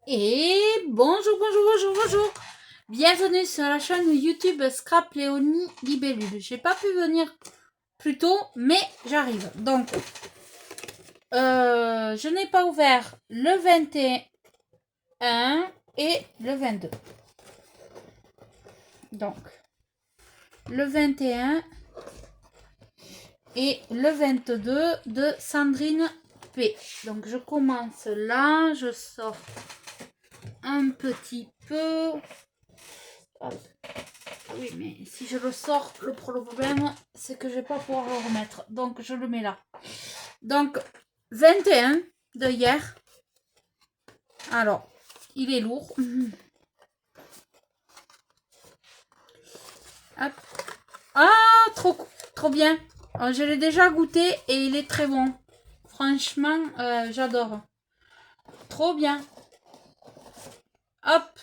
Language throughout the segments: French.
Et bonjour. Bienvenue sur la chaîne YouTube Scrap Léonie Libellule. J'ai pas pu venir plus tôt, mais j'arrive. Donc, je n'ai pas ouvert le 21 et le 22. Donc, le 21 et le 22 de Sandrine P. Donc, je commence là, je sors un petit peu. Oui, mais si je le sors, le problème, c'est que je vais pas pouvoir le remettre. Donc, je le mets là. Donc, 21 de hier. Alors, il est lourd. Hop. Ah, trop bien. Je l'ai déjà goûté et il est très bon. Franchement, j'adore. Trop bien. Hop.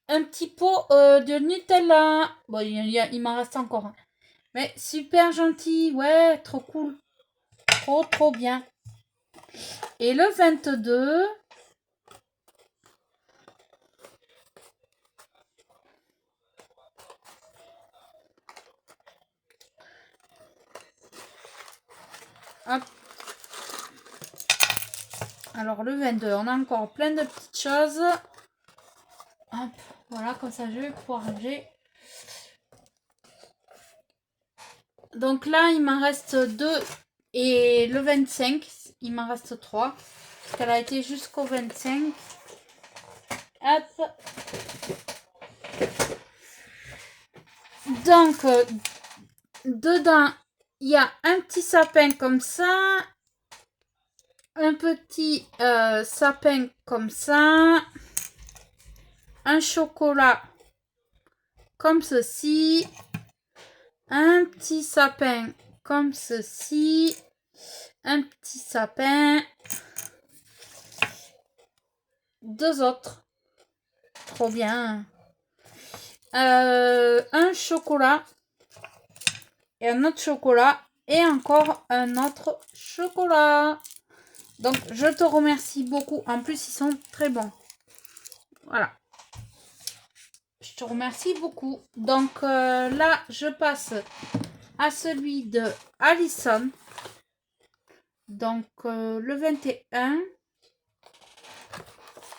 Un petit pot de Nutella. Bon, il m'en reste encore. Mais super gentil. Ouais, trop cool. Trop bien. Et le 22... Hop. Alors le 22, on a encore plein de petites choses. Hop, voilà, comme ça je vais pouvoir ranger. Donc là, il m'en reste 2 et le 25, il m'en reste 3. Parce qu'elle a été jusqu'au 25. Hop. Donc, dedans, il y a un petit sapin comme ça. Un petit sapin comme ça. Un chocolat comme ceci. Un petit sapin comme ceci. Un petit sapin. 2 autres. Trop bien. Un chocolat. Et un autre chocolat. Et encore un autre chocolat. Donc, je te remercie beaucoup. En plus, ils sont très bons. Voilà. Je te remercie beaucoup. Donc, là, je passe à celui de Alison. Donc, le 21.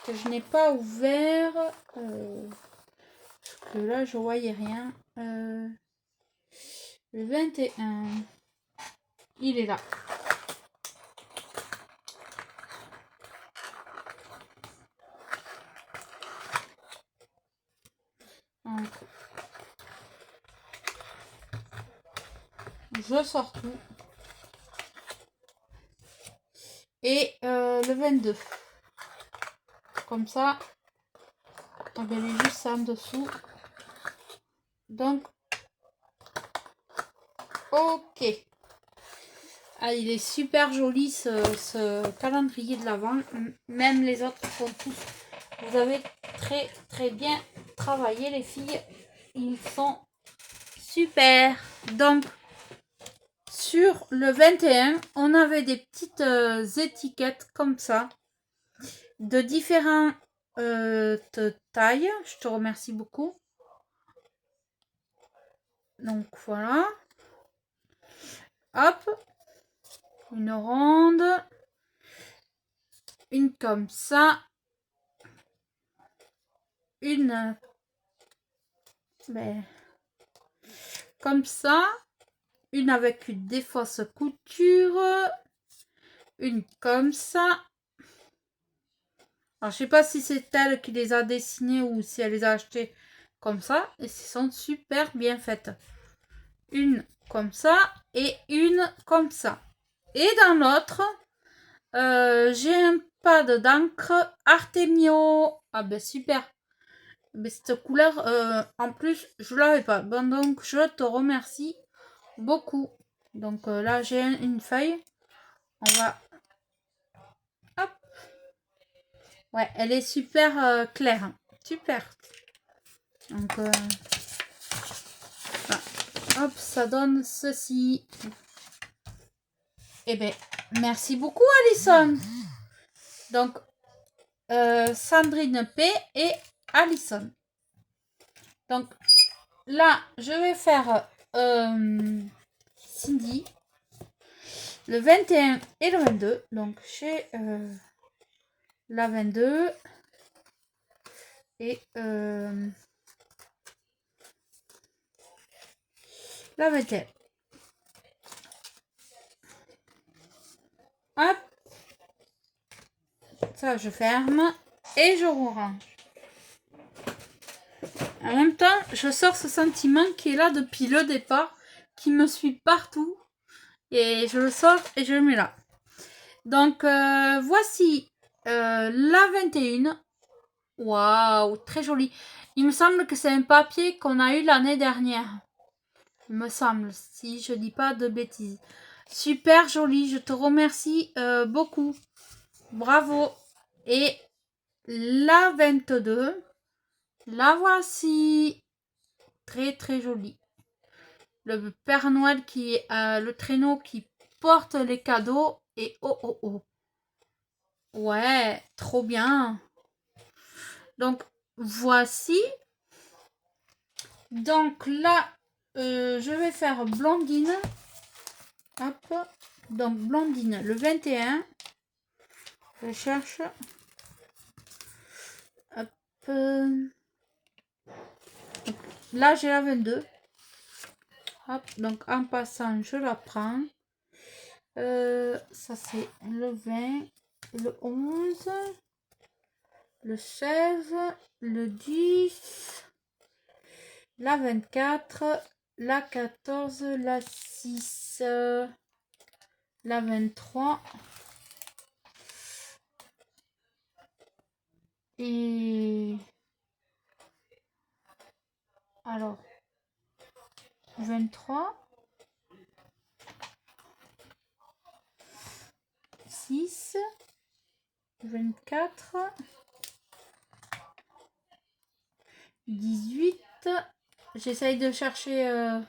Que je n'ai pas ouvert. Parce que là, je voyais rien. Le 21. Il est là. Donc, je sors tout. Et le 22. Comme ça. On va aller juste ça en dessous. Donc, ok. Ah, il est super joli ce calendrier de l'Avent. Même les autres sont tous. Vous avez très bien travaillé les filles. Ils sont super. Donc, sur le 21, on avait des petites étiquettes comme ça. De différentes tailles. Je te remercie beaucoup. Donc, voilà. Hop. Une ronde. Une comme ça. Une comme ça. Une avec une défausse couture. Une comme ça. Alors, je sais pas si c'est elle qui les a dessinées ou si elle les a achetées comme ça. Et elles sont super bien faites. Une comme ça et une comme ça. Et dans l'autre, j'ai un pad d'encre Artemio. Ah ben super. Mais cette couleur, en plus, je l'avais pas. Bon, donc, je te remercie beaucoup. Donc là, j'ai une feuille. On va... Hop. Ouais, elle est super claire. Super. Donc, voilà. Hop, ça donne ceci. Eh ben, merci beaucoup, Alison. Donc, Sandrine P et Alison. Donc, là, je vais faire Cindy. Le 21 et le 22. Donc, chez la 22. Et la 21. Hop. Ça, je ferme. Et je range. En même temps, je sors ce sentiment qui est là depuis le départ, qui me suit partout. Et je le sors et je le mets là. Donc, voici la 21. Waouh, très joli. Il me semble que c'est un papier qu'on a eu l'année dernière. Il me semble, si je dis pas de bêtises. Super joli, je te remercie beaucoup. Bravo. Et la 22, la voici. Très très jolie. Le Père Noël qui est le traîneau qui porte les cadeaux. Et oh oh oh. Ouais, trop bien. Donc, voici. Donc là, je vais faire Blondine. Hop. Donc, Blondine, le 21. Je cherche. Hop. Là, j'ai la 22. Hop. Donc, en passant, je la prends. Ça, c'est le 20. Le 11. Le 16. Le 10. La 24. La 14. La 6. La 23. Et alors 23 6 24 18. J'essaye de chercher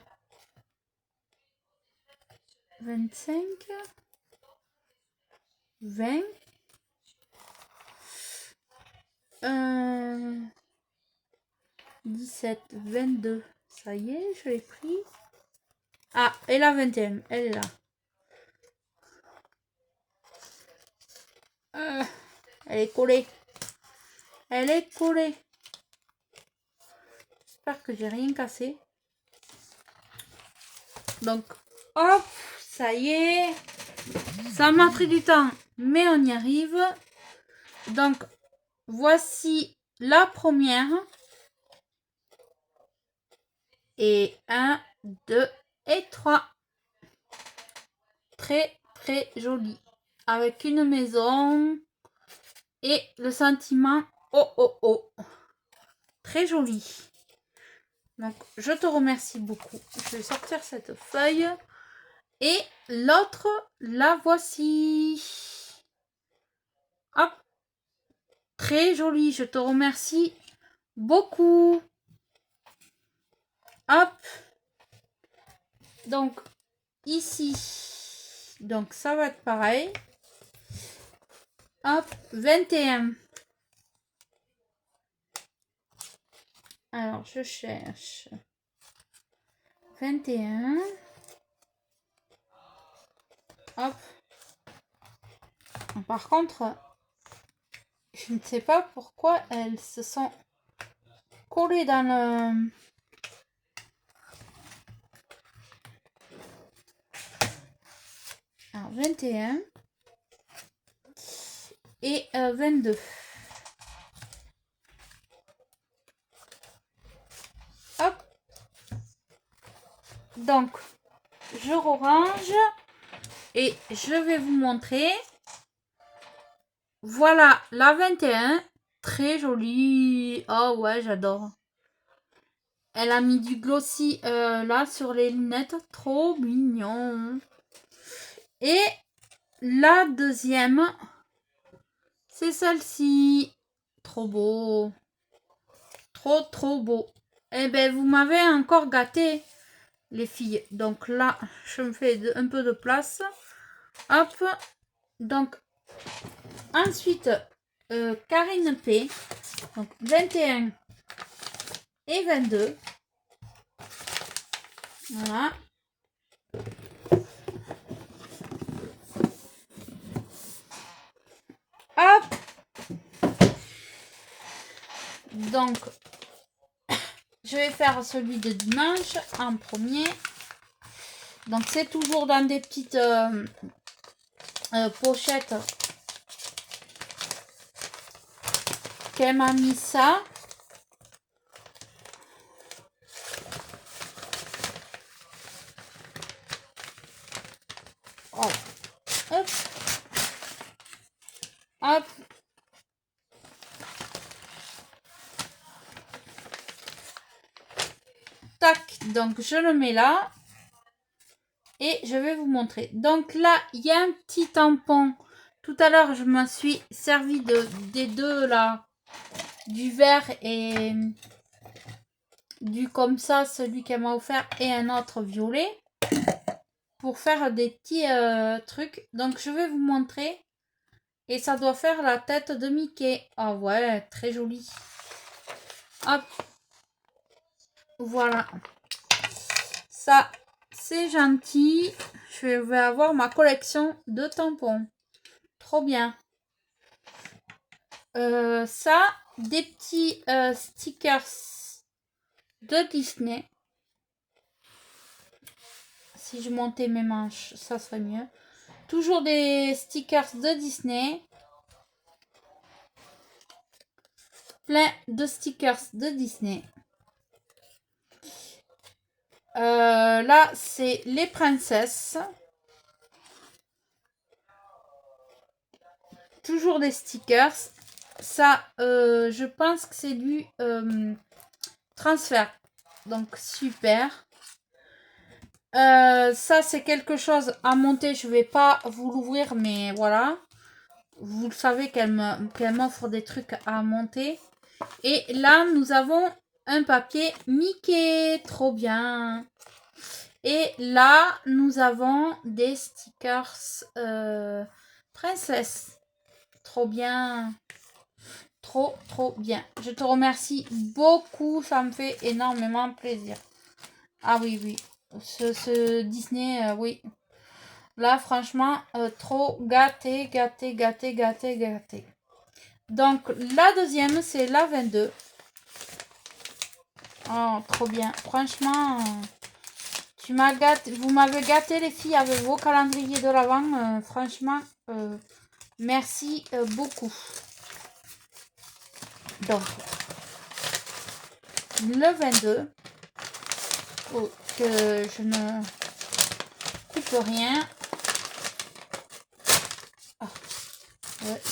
25 20 17 22. Ça y est, je l'ai pris. Ah, et la 21, elle est là. Elle est collée. Elle est collée. J'espère que j'ai rien cassé. Donc, hop, ça y est. Ça m'a pris du temps, mais on y arrive. Donc, voici la première. Et 1, 2 et 3. Très, très joli. Avec une maison. Et le sentiment. Oh, oh, oh. Très joli. Donc, je te remercie beaucoup. Je vais sortir cette feuille. Et l'autre, la voici. Hop. Très joli. Je te remercie beaucoup. Hop. Donc, ici. Donc, ça va être pareil. Hop. 21. Alors, je cherche 21. Hop. Par contre, je ne sais pas pourquoi elles se sont collées dans le... Alors, 21 et 22. Hop. Donc, je range et je vais vous montrer. Voilà la 21. Très jolie. Oh ouais, j'adore. Elle a mis du glossy là sur les lunettes. Trop mignon. Et la deuxième, c'est celle-ci. Trop beau. Trop, trop beau. Eh ben, vous m'avez encore gâté, les filles. Donc là, je me fais un peu de place. Hop. Donc, Ensuite, Karine P. Donc 21 et 22. Voilà. Hop. Donc, je vais faire celui de dimanche en premier. Donc, c'est toujours dans des petites pochettes qu'elle m'a mis ça. Oh. Hop. Hop. Tac. Donc, je le mets là. Et je vais vous montrer. Donc là, il y a un petit tampon. Tout à l'heure, je me suis servi des deux là. Du vert et du comme ça, celui qu'elle m'a offert. Et un autre violet. Pour faire des petits trucs. Donc je vais vous montrer. Et ça doit faire la tête de Mickey. Ah ouais, très joli. Hop. Voilà. Ça, c'est gentil. Je vais avoir ma collection de tampons. Trop bien. Ça, des petits stickers de Disney. Si je montais mes manches, ça serait mieux. Toujours des stickers de Disney. Plein de stickers de Disney. Là, c'est les princesses. Toujours des stickers. Ça, je pense que c'est du transfert. Donc, super. Ça, c'est quelque chose à monter. Je vais pas vous l'ouvrir, mais voilà. Vous le savez qu'elle m'offre des trucs à monter. Et là, nous avons un papier Mickey. Trop bien. Et là, nous avons des stickers princesse. Trop bien. Trop, trop bien. Je te remercie beaucoup. Ça me fait énormément plaisir. Ah oui, oui. Ce Disney, oui. Là, franchement, trop gâté, gâté, gâté, gâté, gâté. Donc, la deuxième, c'est la 22. Oh, trop bien. Franchement, tu m'as gâté, vous m'avez gâté, les filles, avec vos calendriers de l'Avent. Franchement, merci beaucoup. Donc, le 22. Oh, que je ne coupe rien. Ah, ouais.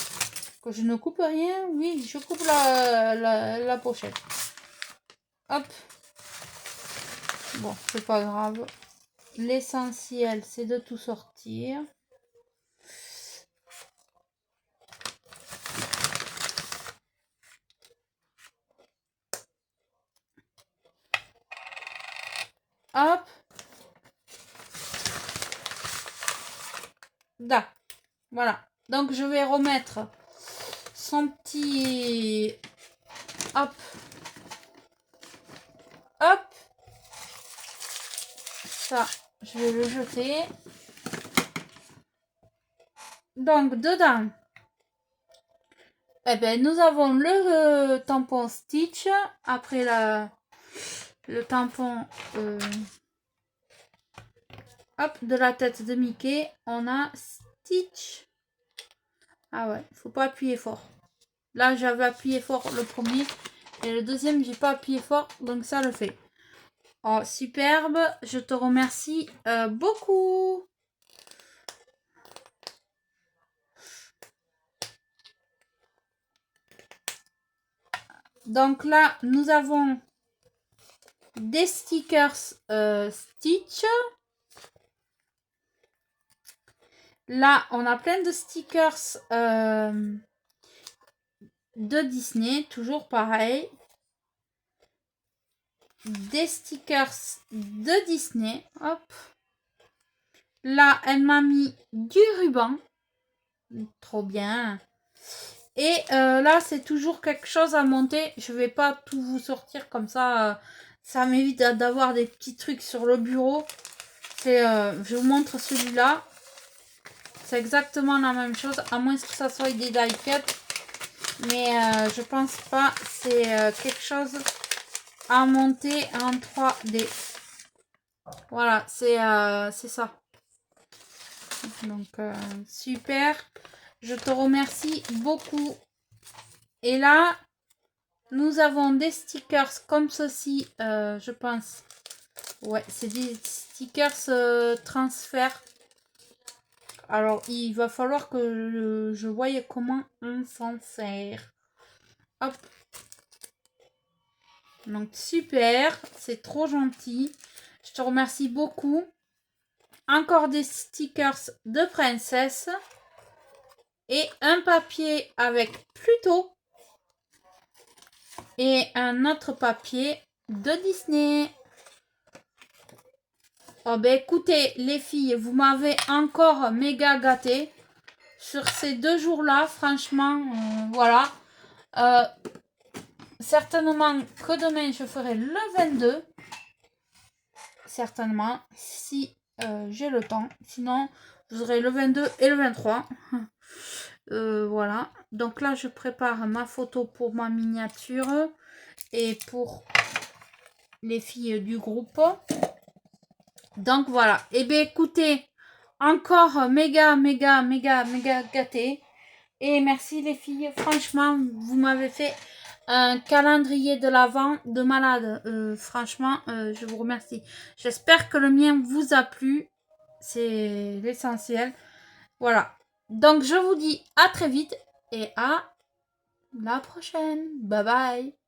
Que je ne coupe rien. Oui, je coupe la pochette. Hop. Bon, c'est pas grave. L'essentiel, c'est de tout sortir. Hop. Là. Voilà. Donc, je vais remettre son petit... Hop. Hop. Ça, je vais le jeter. Donc, dedans, eh ben, nous avons le tampon Stitch. Après le tampon hop, de la tête de Mickey, on a Stitch. Ah ouais, faut pas appuyer fort. Là, j'avais appuyé fort le premier. Et le deuxième, j'ai pas appuyé fort. Donc, ça le fait. Oh, superbe. Je te remercie beaucoup. Donc là, nous avons des stickers Stitch. Là, on a plein de stickers de Disney. Toujours pareil. Des stickers de Disney. Hop. Là, elle m'a mis du ruban. Trop bien. Et là, c'est toujours quelque chose à monter. Je vais pas tout vous sortir comme ça. Ça m'évite d'avoir des petits trucs sur le bureau. Je vous montre celui-là. C'est exactement la même chose, à moins que ça soit des die cut. Mais je pense pas. C'est quelque chose à monter en 3D. Voilà, c'est ça. Donc, super. Je te remercie beaucoup. Et là, nous avons des stickers comme ceci, je pense. Ouais, c'est des stickers transfert. Alors, il va falloir que je voie comment on s'en sert. Hop. Donc, super. C'est trop gentil. Je te remercie beaucoup. Encore des stickers de princesse. Et un papier avec Pluto. Et un autre papier de Disney. Oh ben écoutez les filles, vous m'avez encore méga gâté sur ces 2 jours-là, franchement, voilà. Certainement que demain je ferai le 22, certainement, si j'ai le temps. Sinon, vous aurez le 22 et le 23. Voilà. Donc là, je prépare ma photo pour ma miniature et pour les filles du groupe. Donc voilà. Et bien écoutez, encore méga gâté. Et merci les filles. Franchement, vous m'avez fait un calendrier de l'Avent de malade. Franchement, je vous remercie. J'espère que le mien vous a plu. C'est l'essentiel. Voilà. Donc je vous dis à très vite et à la prochaine. Bye bye.